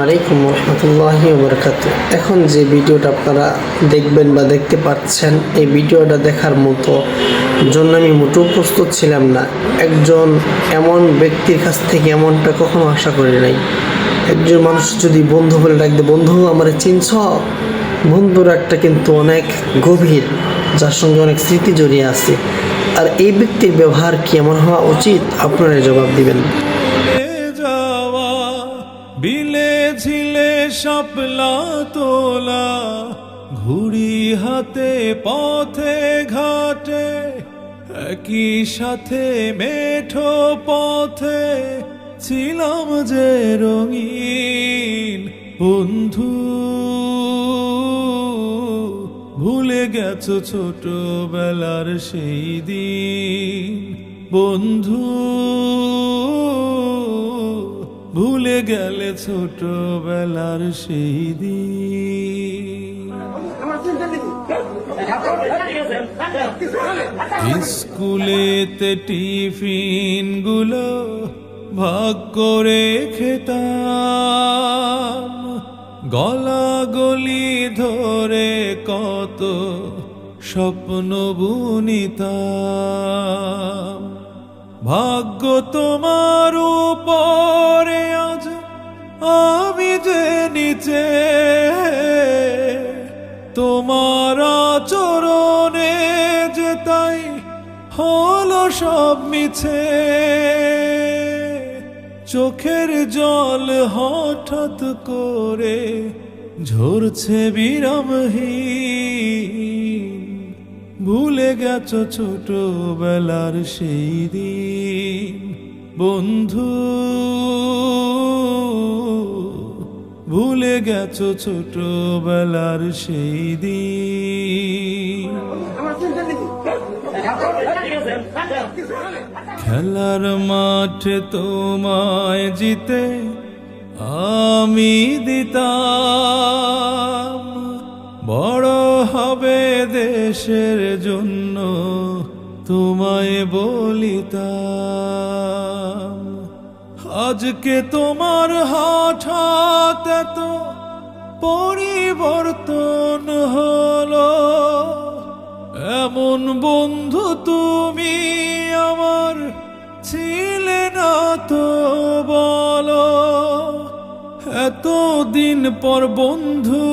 আলাইকুম রহমতুল্লাহি ওয়া বারাকাতুহু। এখন যে ভিডিওটা আপনারা দেখবেন বা দেখতে পাচ্ছেন, এই ভিডিওটা দেখার মতো জন্য আমি মোটেও প্রস্তুত ছিলাম না। একজন এমন ব্যক্তির কাছ থেকে এমনটা কখনো আশা করি নাই। একজন মানুষ যদি বন্ধু বলে ডাকবে, বন্ধু আমারে চিনছ? বন্ধুর একটা কিন্তু অনেক গভীর, যার সঙ্গে অনেক স্মৃতি জড়িয়ে আছে। আর এই ব্যক্তির ব্যবহার কি এমন হওয়া উচিত? আপনারা জবাব দিবেন। যাওয়া বিলে ঝিলে শাপলা তোলা, ঘুড়ি হাতে পথে ঘাটে, একই সাথে মেঠো পথে ছিলাম যে রঙিন বন্ধু। ভুলে গেছো ছোটবেলার সেই দিন বন্ধু, ভুলে গেলে ছোটবেলার সেই দিন। স্কুলেতে টিফিন গুলো ভাগ করে খেতাম, গলা গলি ধরে কত স্বপ্ন বুনিতাম। ভাগ্য তোমার উপরে আজ আমি যে নিচে, তোমার আচরণে যে তাই হলো সব মিছে। চোখের জল হঠাৎ করে ঝরছে বিরামহীন, ভুলে গেছো ছোটবেলার সেই দিন বন্ধু, ভুলে গেছো ছোটবেলার সেই দিন। খেলার মাঠে তোমায় জিতে আমি দিতাম, বড় হবে দেশের জন্য তোমায় বলিতাম। আজকে তোমার হঠাৎ এত পরিবর্তন হলো, এমন বন্ধু তুমি আমার ছিলে না তো বলো। এতদিন পর বন্ধু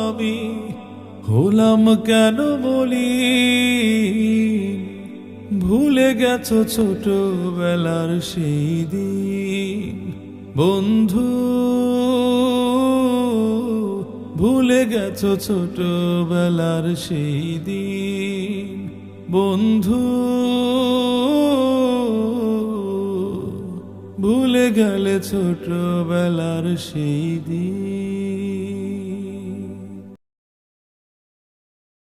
আমি হলাম কেন মলিন, ভুলে গেছো ছোটবেলার সেই দিন বন্ধু, ভুলে গেছো ছোটবেলার সেই দিন বন্ধু, ভুলে গেলে ছোটবেলার সেই দিন।